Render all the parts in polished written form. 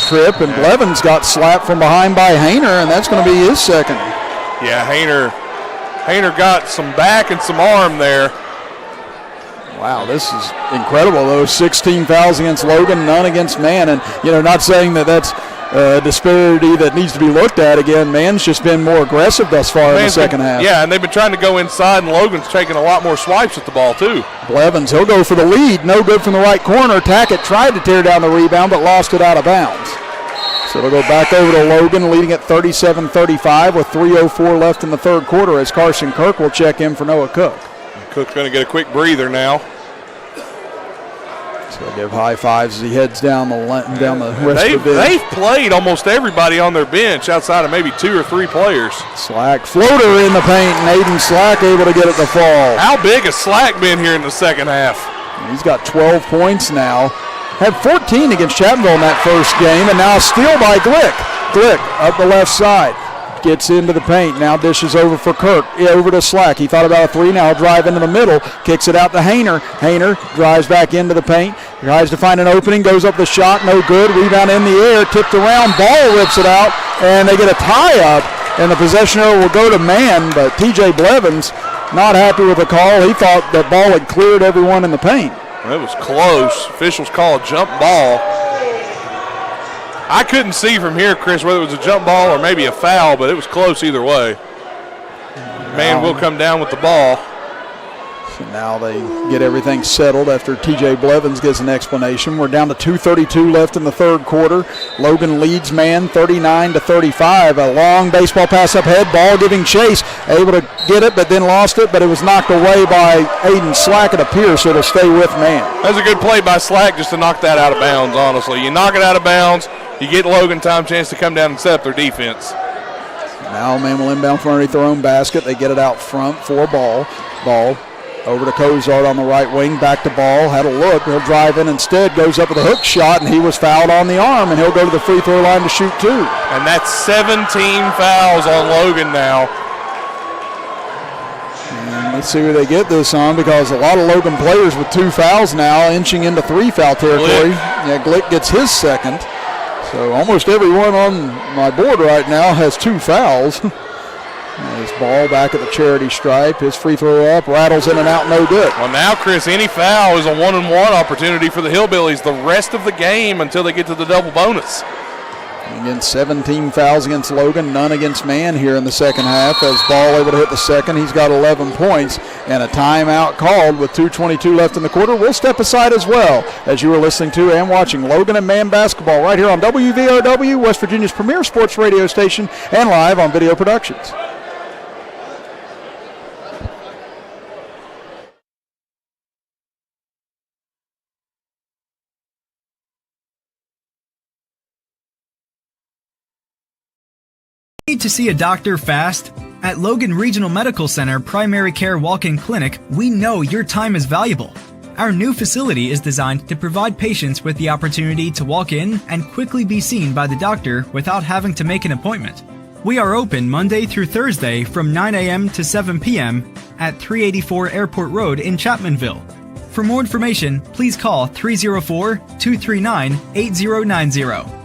trip, and Blevins got slapped from behind by Hayner, and that's going to be his second. Yeah, Hayner got some back and some arm there. Wow, this is incredible, though. 16 fouls against Logan, none against Man. And, not saying that that's a disparity that needs to be looked at again. Man's just been more aggressive thus far in the second half. Yeah, and they've been trying to go inside, and Logan's taking a lot more swipes at the ball, too. Blevins, he'll go for the lead. No good from the right corner. Tackett tried to tear down the rebound, but lost it out of bounds. So it'll go back over to Logan, leading at 37-35 with 3:04 left in the third quarter as Carson Kirk will check in for Noah Cook. Cook's going to get a quick breather now. So he'll give high fives as he heads down the rest of the bench. They've played almost everybody on their bench outside of maybe 2 or 3 players. Slack floater in the paint, and Aiden Slack able to get it to fall. How big has Slack been here in the second half? He's got 12 points now. Had 14 against Chapmanville in that first game, and now a steal by Glick. Glick up the left side. Gets into the paint, now dishes over for Kirk, over to Slack. He thought about a 3, now drive into the middle, kicks it out to Hayner. Hayner drives back into the paint, tries to find an opening, goes up the shot, no good. Rebound in the air, tipped around, ball rips it out, and they get a tie-up, and the possession error will go to Man, but TJ Blevins not happy with the call. He thought that ball had cleared everyone in the paint. It was close. Officials call a jump ball. I couldn't see from here, Chris, whether it was a jump ball or maybe a foul, but it was close either way. Man will come down with the ball. So now they get everything settled after TJ Blevins gives an explanation. We're down to 2:32 left in the third quarter. Logan leads Man 39-35. A long baseball pass up head, ball giving chase. Able to get it, but then lost it, but it was knocked away by Aiden Slack, it appears, so it'll stay with Man. That was a good play by Slack just to knock that out of bounds, honestly. You knock it out of bounds, you get Logan time chance to come down and set up their defense. Now Man will inbound from underneath their own basket. They get it out front for Ball. Ball over to Cozart on the right wing, back to Ball, had a look, he'll drive in instead, goes up with a hook shot, and he was fouled on the arm, and he'll go to the free throw line to shoot 2. And that's 17 fouls on Logan now. And let's see who they get this on, because a lot of Logan players with 2 fouls now, inching into 3 foul territory. Yeah, Glick gets his second. So almost everyone on my board right now has 2 fouls. His Ball back at the charity stripe. His free throw up, rattles in and out, no good. Well, now, Chris, any foul is a 1-and-1 opportunity for the Hillbillies the rest of the game until they get to the double bonus. Again, 17 fouls against Logan, none against Man here in the second half. As Ball able to hit the second, he's got 11 points. And a timeout called with 2:22 left in the quarter. We'll step aside as well as you are listening to and watching Logan and Man basketball right here on WVRW, West Virginia's premier sports radio station, and live on Video Productions. Need to see a doctor fast? At Logan Regional Medical Center Primary Care Walk-In Clinic, we know your time is valuable. Our new facility is designed to provide patients with the opportunity to walk in and quickly be seen by the doctor without having to make an appointment. We are open Monday through Thursday from 9 a.m. to 7 p.m. at 384 Airport Road in Chapmanville. For more information, please call 304-239-8090.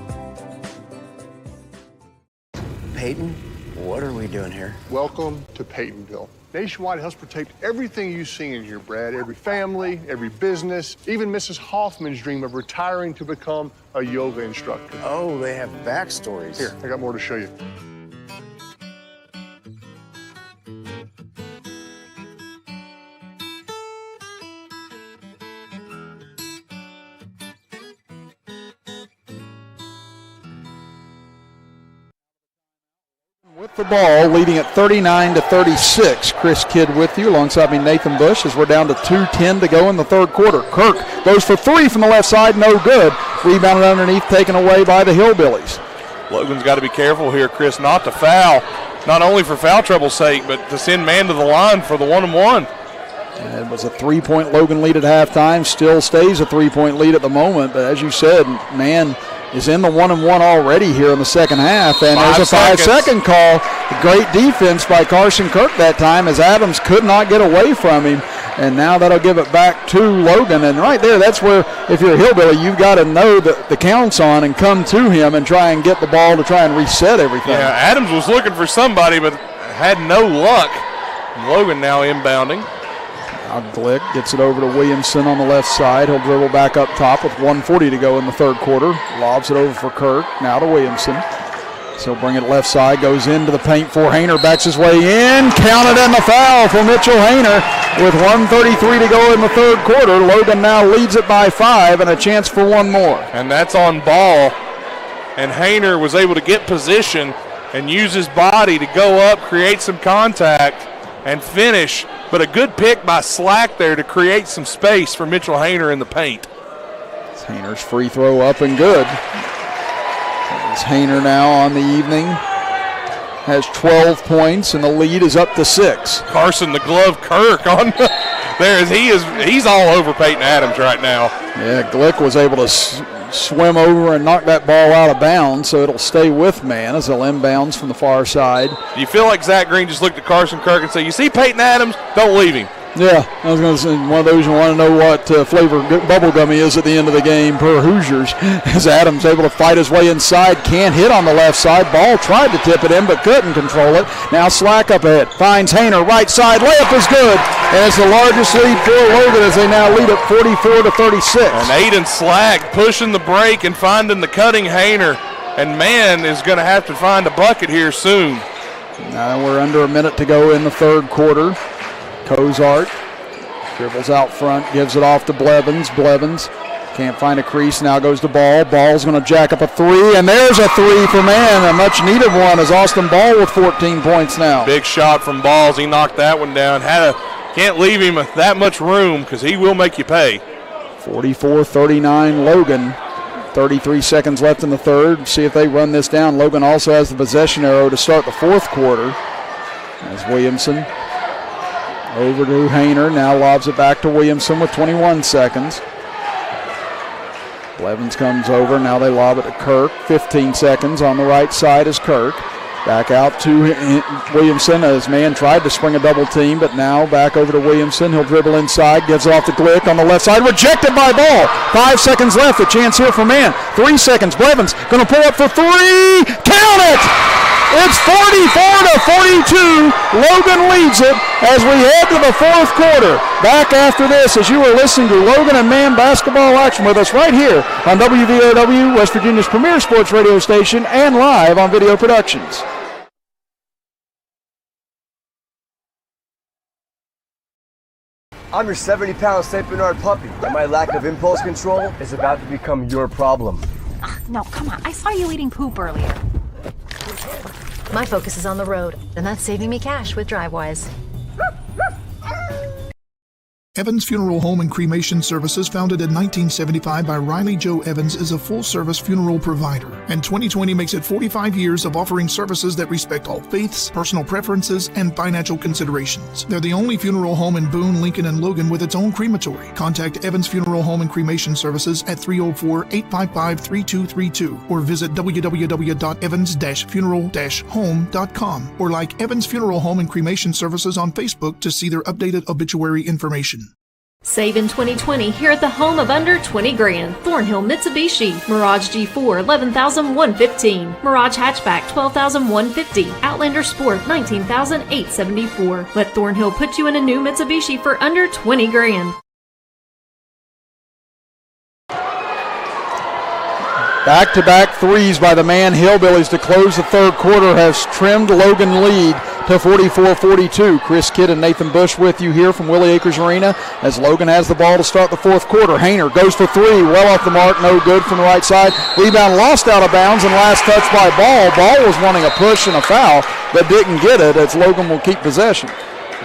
Peyton, what are we doing here? Welcome to Peytonville. Nationwide helps protect everything you see in here, Brad. Every family, every business, even Mrs. Hoffman's dream of retiring to become a yoga instructor. Oh, they have backstories. Here, I got more to show you. With the ball, leading at 39-36. Chris Kidd with you, alongside me Nathan Bush, as we're down to 2:10 to go in the third quarter. Kirk goes for 3 from the left side, no good. Rebounded underneath, taken away by the Hillbillies. Logan's got to be careful here, Chris, not to foul, not only for foul trouble's sake, but to send Man to the line for the 1-and-1. It was a 3-point Logan lead at halftime, still stays a 3-point lead at the moment, but as you said, Man is in the 1-and-1 already here in the second half, and there's a 5-second call. Great defense by Carson Kirk that time, as Adams could not get away from him. And now that'll give it back to Logan. And right there, that's where, if you're a Hillbilly, you've got to know the counts on and come to him and try and get the ball to try and reset everything. Yeah, Adams was looking for somebody but had no luck. Logan now inbounding. Now Glick gets it over to Williamson on the left side. He'll dribble back up top with 1:40 to go in the third quarter. Lobs it over for Kirk. Now to Williamson. So he'll bring it left side. Goes into the paint for Hayner. Backs his way in. Counted in the foul for Mitchell Hayner with 1:33 to go in the third quarter. Logan now leads it by 5 and a chance for one more. And that's on Ball. And Hayner was able to get position and use his body to go up, create some contact, and finish. But a good pick by Slack there to create some space for Mitchell Hayner in the paint. It's Hayner's free throw up and good. It's Hayner now on the evening. Has 12 points, and the lead is up to 6. Carson, the glove Kirk on there. He's all over Peyton Adams right now. Yeah, Glick was able to swim over and knock that ball out of bounds, so it'll stay with man as they'll inbounds from the far side. Do you feel like Zach Green just looked at Carson Kirk and said, you see Peyton Adams, don't leave him? Yeah, I was going to say, one of those you want to know what flavor bubblegum is at the end of the game per Hoosiers. As Adams able to fight his way inside, can't hit on the left side. Ball tried to tip it in but couldn't control it. Now Slack up ahead, finds Hayner, right side, layup is good. And it's the largest lead for Logan as they now lead at 44-36. And Aiden Slack pushing the break and finding the cutting Hayner. And man is going to have to find a bucket here soon. Now we're under a minute to go in the third quarter. Cozart dribbles out front, gives it off to Blevins. Blevins can't find a crease, now goes to Ball. Ball's going to jack up a 3, and there's a 3 for man, a much-needed one as Austin Ball with 14 points now. Big shot from Balls. He knocked that one down. Can't leave him that much room because he will make you pay. 44-39 Logan. 33 seconds left in the third. See if they run this down. Logan also has the possession arrow to start the fourth quarter. As Williamson over to Hayner, now lobs it back to Williamson with 21 seconds. Blevins comes over, now they lob it to Kirk. 15 seconds on the right side is Kirk. Back out to Williamson as man tried to spring a double team, but now back over to Williamson. He'll dribble inside, gives it off to Glick on the left side, rejected by Ball. 5 seconds left, a chance here for man. 3 seconds, Blevins going to pull up for 3, count it! It's 44-42. Logan leads it as we head to the fourth quarter. Back after this as you are listening to Logan and Man basketball action with us right here on WVOW, West Virginia's premier sports radio station, and live on Video Productions. I'm your 70-pound St. Bernard puppy, and my lack of impulse control is about to become your problem. No, come on. I saw you eating poop earlier. My focus is on the road, and that's saving me cash with DriveWise. Evans Funeral Home and Cremation Services, founded in 1975 by Riley Joe Evans, is a full-service funeral provider. And 2020 makes it 45 years of offering services that respect all faiths, personal preferences, and financial considerations. They're the only funeral home in Boone, Lincoln, and Logan with its own crematory. Contact Evans Funeral Home and Cremation Services at 304-855-3232 or visit www.evans-funeral-home.com or like Evans Funeral Home and Cremation Services on Facebook to see their updated obituary information. Save in 2020 here at the home of under 20 grand. Thornhill Mitsubishi, Mirage G4, $11,115. Mirage Hatchback, $12,150. Outlander Sport, $19,874. Let Thornhill put you in a new Mitsubishi for under 20 grand. Back-to-back threes by the Man Hillbillies to close the third quarter has trimmed Logan lead to 44-42. Chris Kidd and Nathan Bush with you here from Willie Acres Arena as Logan has the ball to start the fourth quarter. Hayner goes for 3, well off the mark, no good from the right side. Rebound lost out of bounds and last touch by Ball. Ball was wanting a push and a foul, but didn't get it as Logan will keep possession.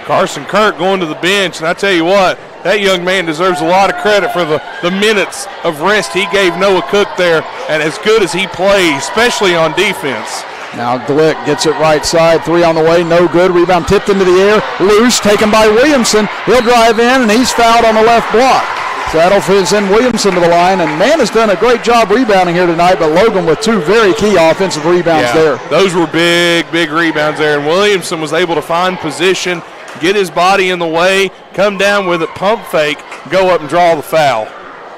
Carson Kirk going to the bench, and I tell you what, that young man deserves a lot of credit for the minutes of rest he gave Noah Cook there, and as good as he played, especially on defense. Now Glick gets it right side, 3 on the way, no good. Rebound tipped into the air, loose, taken by Williamson. He'll drive in, and he's fouled on the left block. So that'll send Williamson to the line, and Man has done a great job rebounding here tonight, but Logan with 2 very key offensive rebounds there. Those were big rebounds there, and Williamson was able to find position get his body in the way, come down with it, pump fake, go up and draw the foul.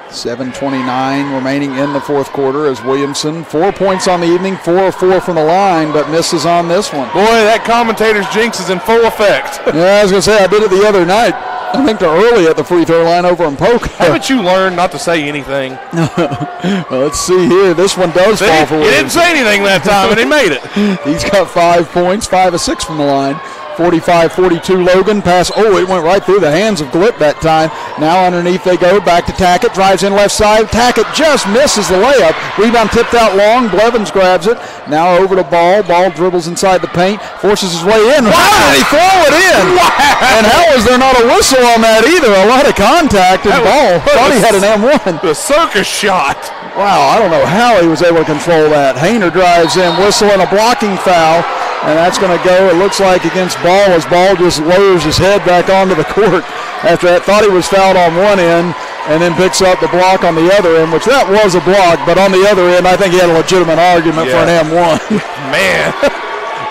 7:29 remaining in the fourth quarter as Williamson, 4 points on the evening, 4 of 4 from the line, but misses on this one. Boy, that commentator's jinx is in full effect. Yeah, I was going to say, I did it the other night. I think they're early at the free throw line over in Polk. Haven't you learned not to say anything? Well, let's see here. This one does fall for Williamson. He didn't say anything that time, and he made it. He's got 5 points, 5 of 6 from the line. 45-42 Logan. Pass, it went right through the hands of Glick that time. Now underneath they go, back to Tackett, drives in left side. Tackett just misses the layup. Rebound tipped out long, Blevins grabs it. Now over to Ball. Ball dribbles inside the paint, forces his way in. Wow, did he throw it in? Wow. And how is there not a whistle on that either? A lot of contact, and Ball thought he had an M1. The circus shot. Wow, I don't know how he was able to control that. Hayner drives in, whistle and a blocking foul. And that's going to go, it looks like, against Ball as Ball just lowers his head back onto the court after that. Thought he was fouled on one end and then picks up the block on the other end, which that was a block, but on the other end, I think he had a legitimate argument for an M1. Man,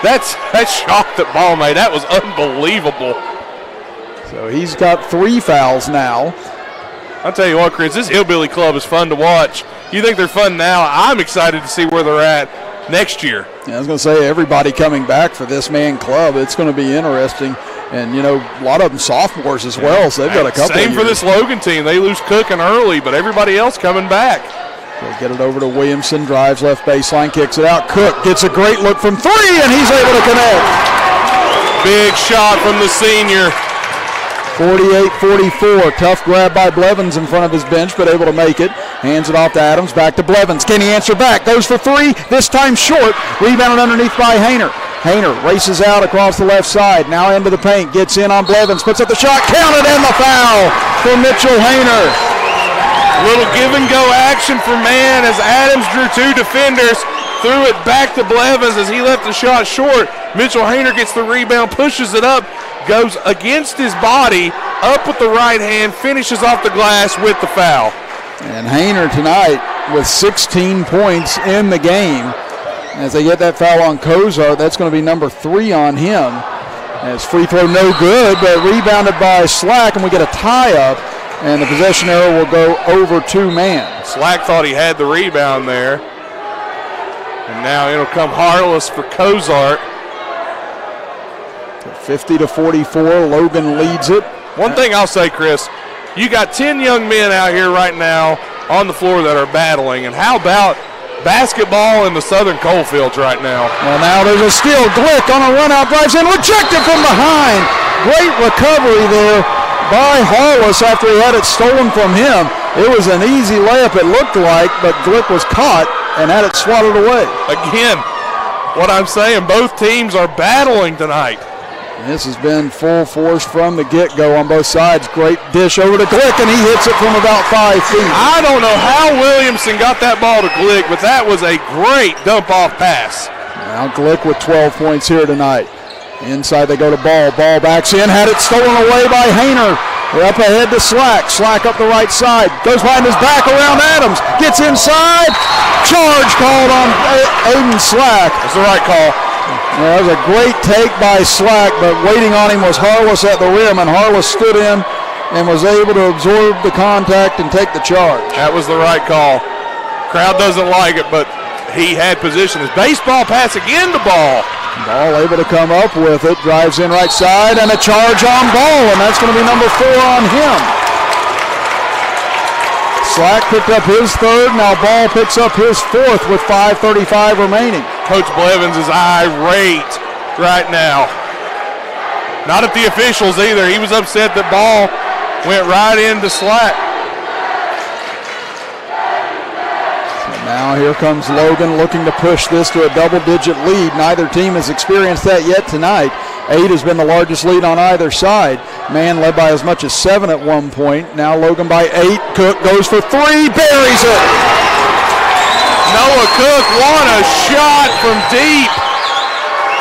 that shot that Ball made, that was unbelievable. So he's got 3 fouls now. I'll tell you what, Chris, this Hillbilly Club is fun to watch. You think they're fun now? I'm excited to see where they're at next year. Yeah, I was going to say, everybody coming back for this man club, it's going to be interesting. And, a lot of them sophomores as well, so they've got a couple Same for this Logan team. They lose Cooking early, but everybody else coming back. They'll get it over to Williamson, drives left baseline, kicks it out. Cook gets a great look from 3, and he's able to connect. Big shot from the senior. 48-44. Tough grab by Blevins in front of his bench, but able to make it. Hands it off to Adams. Back to Blevins. Can he answer back? Goes for 3. This time short. Rebounded underneath by Hayner. Hayner races out across the left side. Now into the paint. Gets in on Blevins. Puts up the shot. Counted, and the foul for Mitchell Hayner. Little give and go action for man as Adams drew 2 defenders. Threw it back to Blevins as he left the shot short. Mitchell Hayner gets the rebound, pushes it up, goes against his body, up with the right hand, finishes off the glass with the foul. And Hayner tonight with 16 points in the game. As they get that foul on Kozart, that's going to be number 3 on him. As free throw no good, but rebounded by Slack, and we get a tie-up, and the possession arrow will go over to man. Slack thought he had the rebound there. And now it'll come Harless for Kozart. 50-44, Logan leads it. One thing I'll say, Chris, you got 10 young men out here right now on the floor that are battling, and how about basketball in the Southern Coalfields right now? Well, now there's a steal. Glick on a run-out, drives in, rejected from behind. Great recovery there by Harless after he had it stolen from him. It was an easy layup, it looked like, but Glick was caught and had it swatted away. Again, what I'm saying, both teams are battling tonight. This has been full force from the get-go on both sides. Great dish over to Glick, and he hits it from about 5 feet. I don't know how Williamson got that ball to Glick, but that was a great dump-off pass. Now Glick with 12 points here tonight. Inside they go to Ball. Ball backs in, had it stolen away by Hayner. We're up ahead to Slack. Slack up the right side. Goes behind his back around Adams. Gets inside. Charge called on Aiden Slack. That's the right call. That was a great take by Slack, but waiting on him was Harless at the rim, and Harless stood in and was able to absorb the contact and take the charge. That was the right call. Crowd doesn't like it, but he had position. His baseball pass again to Ball. Ball able to come up with it, drives in right side, and a charge on Ball, and that's going to be number 4 on him. Slack picked up his 3rd, now Ball picks up his 4th with 5:35 remaining. Coach Blevins is irate right now. Not at the officials either. He was upset that Ball went right into Slack. Now here comes Logan looking to push this to a double-digit lead. Neither team has experienced that yet tonight. 8 has been the largest lead on either side. Man led by as much as 7 at one point. Now Logan by 8. Cook goes for 3, buries it. Noah Cook won a shot from deep.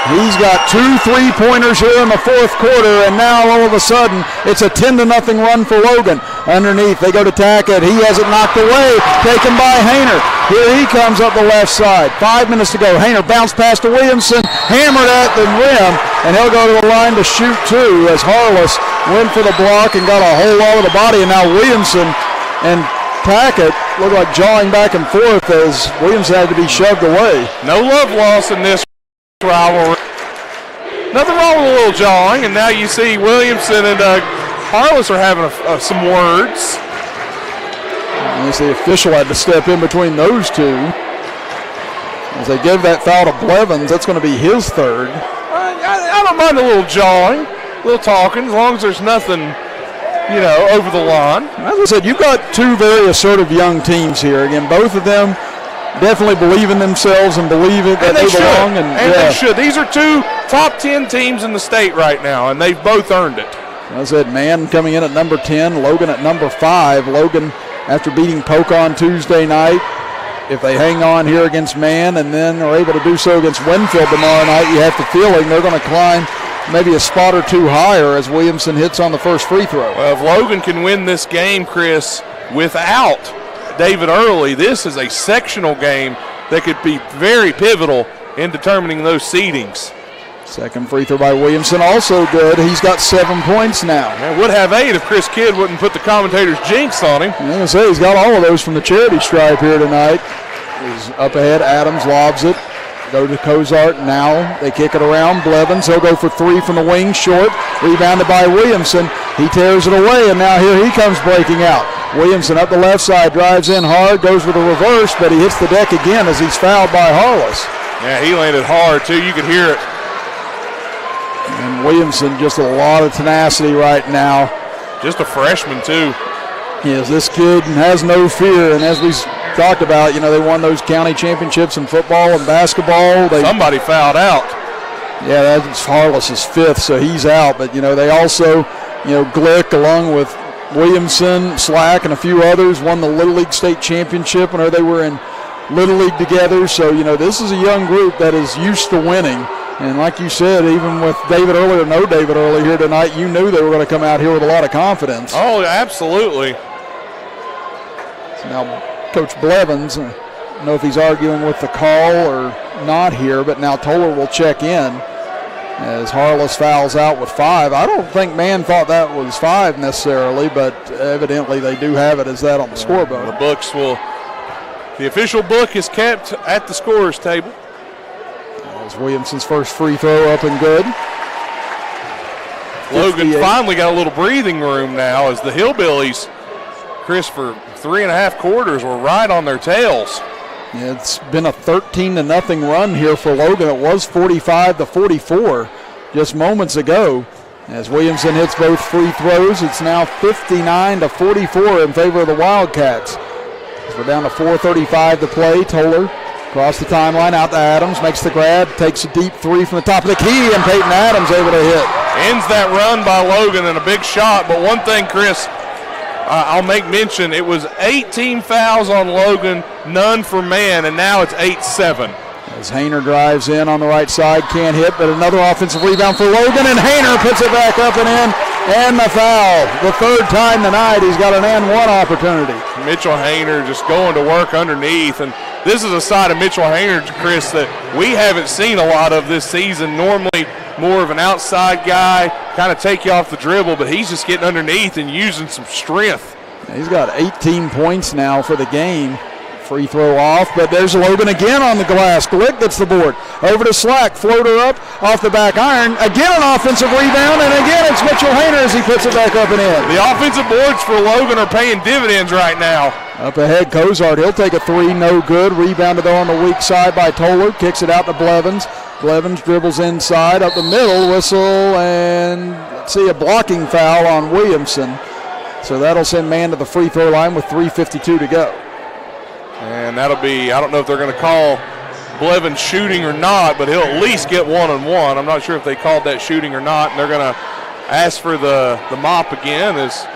He's got 2 3-pointers here in the fourth quarter, and now all of a sudden it's a 10-0 run for Logan. Underneath, they go to Tackett. He has it knocked away, taken by Hayner. Here he comes up the left side. 5 minutes to go. Hayner bounced past to Williamson, hammered at the rim, and he'll go to the line to shoot 2 as Harless went for the block and got a whole lot of the body, and now Williamson and Tackett look like jawing back and forth as Williamson had to be shoved away. No love lost in this rivalry. Nothing wrong with a little jawing, and now you see Williamson and Harless are having some words. And the official had to step in between those two. As they give that foul to Blevins, that's going to be his third. I don't mind a little jawing, a little talking, as long as there's nothing, over the line. As I said, you've got 2 very assertive young teams here. Again, both of them definitely believe in themselves and believe that they belong. And they should. These are 2 top 10 teams in the state right now, and they've both earned it. As I said, Man coming in at number 10, Logan at number 5. Logan, after beating Polk on Tuesday night, if they hang on here against Man and then are able to do so against Winfield tomorrow night, you have the feeling they're going to climb maybe a spot or 2 higher as Williamson hits on the first free throw. Well, if Logan can win this game, Chris, without David Early, this is a sectional game that could be very pivotal in determining those seedings. Second free throw by Williamson, also good. He's got 7 points now. Man, would have 8 if Chris Kidd wouldn't put the commentator's jinx on him. I'm going to say he's got all of those from the charity stripe here tonight. He's up ahead. Adams lobs it. Go to Cozart now. They kick it around. Blevins, he'll go for 3 from the wing, short. Rebounded by Williamson. He tears it away, and now here he comes breaking out. Williamson up the left side, drives in hard, goes with a reverse, but he hits the deck again as he's fouled by Harless. Yeah, he landed hard, too. You could hear it. And Williamson, just a lot of tenacity right now. Just a freshman, too. Yes, this kid has no fear, and as we talked about, they won those county championships in football and basketball. Somebody fouled out. Yeah, that's Harless's 5th, so he's out. But, they also, Glick along with Williamson, Slack, and a few others won the Little League State Championship whenever they were in Little League together. So, this is a young group that is used to winning. And like you said, even with David Early or no David Early here tonight, you knew they were going to come out here with a lot of confidence. Oh, absolutely. So now Coach Blevins, I don't know if he's arguing with the call or not here, but now Toller will check in as Harless fouls out with 5. I don't think Man thought that was 5 necessarily, but evidently they do have it as that on the scoreboard. The official book is kept at the scorer's table. As Williamson's first free throw up and good. Logan finally got a little breathing room now as the Hillbillies, Chris, for 3.5 quarters were right on their tails. Yeah, it's been a 13-0 run here for Logan. It was 45-44 just moments ago. As Williamson hits both free throws, it's now 59-44 in favor of the Wildcats. We're down to 4:35 to play. Toller across the timeline, out to Adams, makes the grab, takes a deep 3 from the top of the key, and Peyton Adams able to hit. Ends that run by Logan and a big shot, but one thing, Chris, I'll make mention, it was 18 fouls on Logan, none for Man, and now it's 8-7. As Hayner drives in on the right side, can't hit, but another offensive rebound for Logan, and Hayner puts it back up and in, and the foul. The 3rd time tonight, he's got an and one opportunity. Mitchell Hayner just going to work underneath, and this is a side of Mitchell Hayner, Chris, that we haven't seen a lot of this season. Normally more of an outside guy, kind of take you off the dribble, but he's just getting underneath and using some strength. He's got 18 points now for the game. Free throw off, but there's Logan again on the glass. Glick gets the board. Over to Slack, floater up, off the back iron. Again an offensive rebound, and again it's Mitchell Hayner as he puts it back up and in. The offensive boards for Logan are paying dividends right now. Up ahead, Cozart, he'll take a 3, no good. Rebounded though on the weak side by Toller, kicks it out to Blevins. Blevins dribbles inside, up the middle, whistle, and let's see, a blocking foul on Williamson. So that'll send Man to the free throw line with 3:52 to go. And that'll be, I don't know if they're going to call Blevins shooting or not, but he'll at least get 1-on-1. I'm not sure if they called that shooting or not, and they're going to ask for the mop again as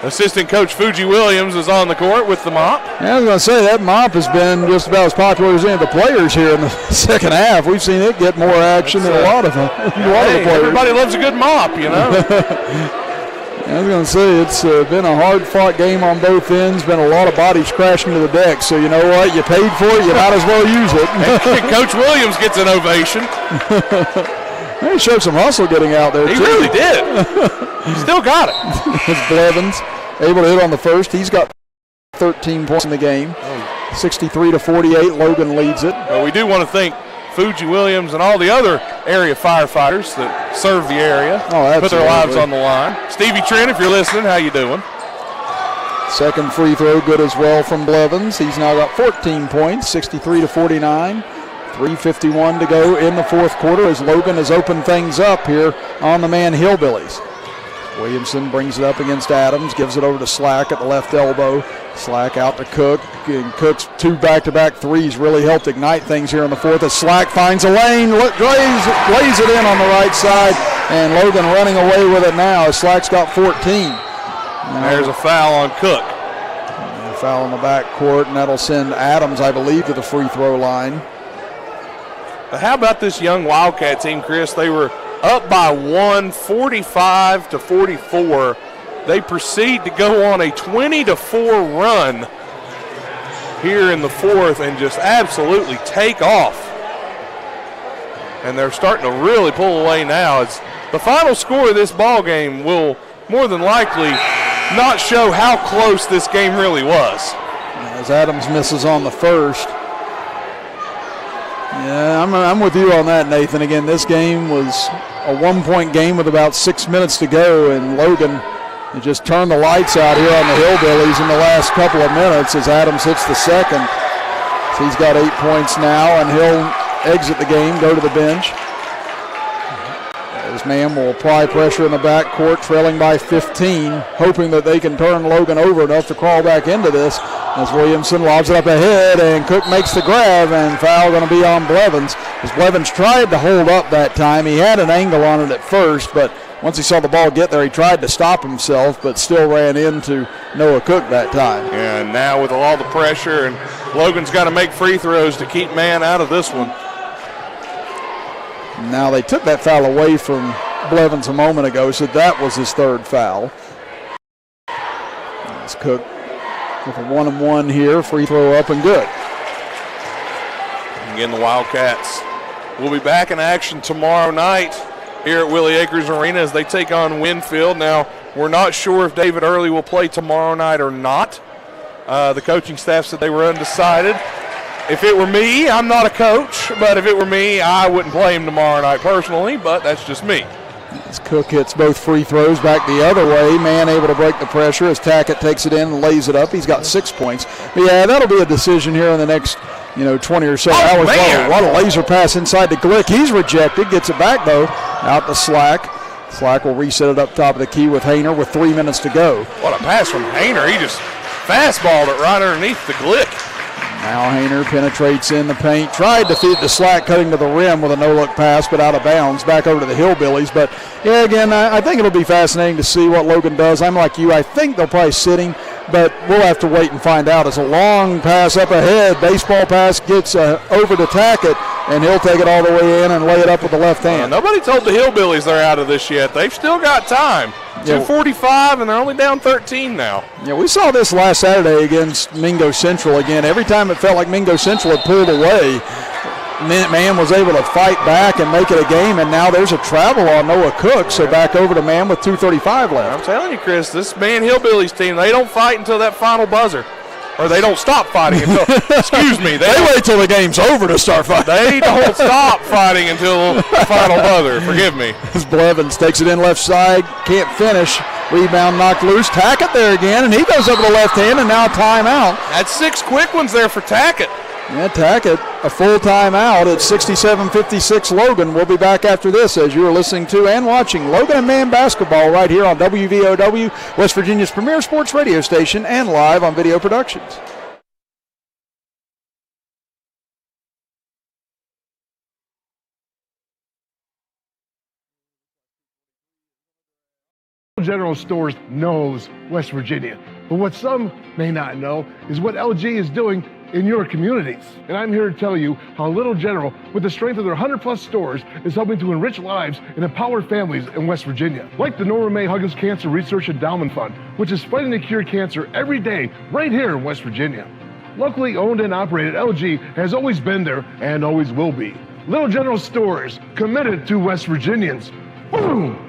Assistant coach Fuji Williams is on the court with the mop. Yeah, I was going to say, that mop has been just about as popular as any of the players here in the second half. We've seen it get more action than a lot of them. Of the players. Everybody loves a good mop, you know. I was going to say, it's been a hard-fought game on both ends, been a lot of bodies crashing to the deck. So you know what? You paid for it, you might as well use it. Coach Williams gets an ovation. He showed some hustle getting out there, He too. really did. Still got it. It's Blevins able to hit on the first. He's got 13 points in the game. 63-48, Logan leads it. But we do want to thank Fuji Williams and all the other area firefighters that serve the area. Put their lives on the line. Stevie Trent, if you're listening, how you doing? Second free throw good as well from Blevins. He's now got 14 points, 63-49. 3:51 to go in the fourth quarter as Logan has opened things up here on the man Hillbillies. Williamson brings it up against Adams, gives it over to Slack at the left elbow. Slack out to Cook, and Cook's two back-to-back threes really helped ignite things here in the fourth as Slack finds a lane, lays it in on the right side, and Logan running away with it now as Slack's got 14. There's a foul on Cook. A foul in the backcourt, and that'll send Adams, I believe, to the free throw line. But how about this young Wildcat team, Chris? They were up by 45-44. They proceed to go on a 20-4 run here in the fourth and just absolutely take off. And they're starting to really pull away now. It's the final score of this ball game will more than likely not show how close this game really was. As Adams misses on the first. Yeah, I'm with you on that, Nathan. Again, this game was a one-point game with about 6 minutes to go, and Logan just turned the lights out here on the Hillbillies in the last couple of minutes as Adams hits the second. So he's got 8 points now, and he'll exit the game, go to the bench. As Man will apply pressure in the backcourt, trailing by 15, hoping that they can turn Logan over enough to crawl back into this. As Williamson lobs it up ahead, and Cook makes the grab, and foul going to be on Blevins. As Blevins tried to hold up that time. He had an angle on it at first, but once he saw the ball get there, he tried to stop himself, but still ran into Noah Cook that time. Yeah, and now with all the pressure, and Logan's got to make free throws to keep Man out of this one. Now they took that foul away from Blevins a moment ago, so that was his third foul. As Cook with a 1-and-1 here, free throw up and good. Again, the Wildcats will be back in action tomorrow night here at Willie Acres Arena as they take on Winfield. Now, we're not sure if David Early will play tomorrow night or not. The coaching staff said they were undecided. If it were me, I'm not a coach, but if it were me, I wouldn't play him tomorrow night personally, but that's just me. As Cook hits both free throws back the other way, Man able to break the pressure as Tackett takes it in and lays it up. He's got 6 points. But yeah, that'll be a decision here in the next 20 or so hours. What a laser pass inside to Glick. He's rejected, gets it back though, out to Slack. Slack will reset it up top of the key with Hayner with 3 minutes to go. What a pass from Hayner. He just fastballed it right underneath the Glick. Now Hayner penetrates in the paint, tried to feed the Slack, cutting to the rim with a no-look pass, but out of bounds, back over to the Hillbillies. But, yeah, again, I think it'll be fascinating to see what Logan does. I'm like you. I think they'll probably sit him, but we'll have to wait and find out. It's a long pass up ahead. Baseball pass gets over to Tackett, and he'll take it all the way in and lay it up with the left hand. Nobody told the Hillbillies they're out of this yet. They've still got time. 2:45, and they're only down 13 now. Yeah, we saw this last Saturday against Mingo Central again. Every time it felt like Mingo Central had pulled away, Man was able to fight back and make it a game, and now there's a travel on Noah Cook, so back over to Man with 2:35 left. I'm telling you, Chris, this Man Hillbillies team, they don't fight until that final buzzer. Or they don't stop fighting until, excuse me. They wait till the game's over to start fighting. They don't stop fighting until the final buzzer. Forgive me. As Blevins takes it in left side, can't finish. Rebound knocked loose. Tackett there again, and he goes over the left hand, and now timeout. That's 6 quick ones there for Tackett. Yeah, Tackett, a full timeout at 67-56 Logan. We'll be back after this as you are listening to and watching Logan and Man basketball right here on WVOW, West Virginia's premier sports radio station, and live on Video Productions. General Stores knows West Virginia, but what some may not know is what LG is doing in your communities. And I'm here to tell you how Little General, with the strength of their 100-plus stores, is helping to enrich lives and empower families in West Virginia. Like the Norma May Huggins Cancer Research Endowment Fund, which is fighting to cure cancer every day right here in West Virginia. Locally owned and operated, LG has always been there and always will be. Little General Stores, committed to West Virginians. Boom!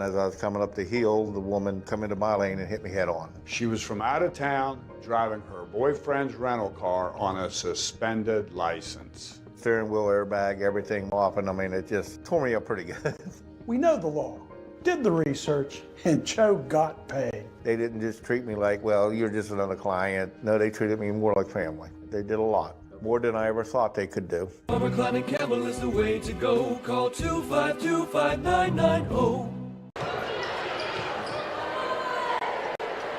As I was coming up the hill, the woman come into my lane and hit me head on. She was from out of town, driving her boyfriend's rental car on a suspended license. Steering wheel airbag, everything off, and I mean, it just tore me up pretty good. We know the law, did the research, and Joe got paid. They didn't just treat me like, well, you're just another client. No, they treated me more like family. They did a lot, more than I ever thought they could do. Farmer Climb and Campbell is the way to go. Call 252-5990.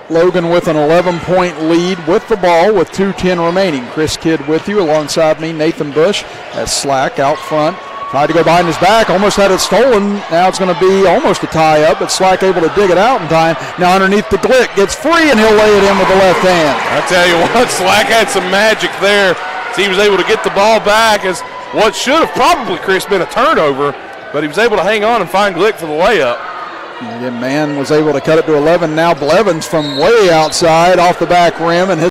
Logan with an 11-point lead with the ball with 2:10 remaining. Chris Kidd with you alongside me, Nathan Bush. That's Slack out front. Tried to go behind his back, almost had it stolen. Now it's going to be almost a tie-up, but Slack able to dig it out in time. Now underneath the Glick, gets free, and he'll lay it in with the left hand. I tell you what, Slack had some magic there. He was able to get the ball back as what should have probably, Chris, been a turnover, but he was able to hang on and find Glick for the layup. And again, Mann was able to cut it to 11. Now Blevins from way outside off the back rim, and his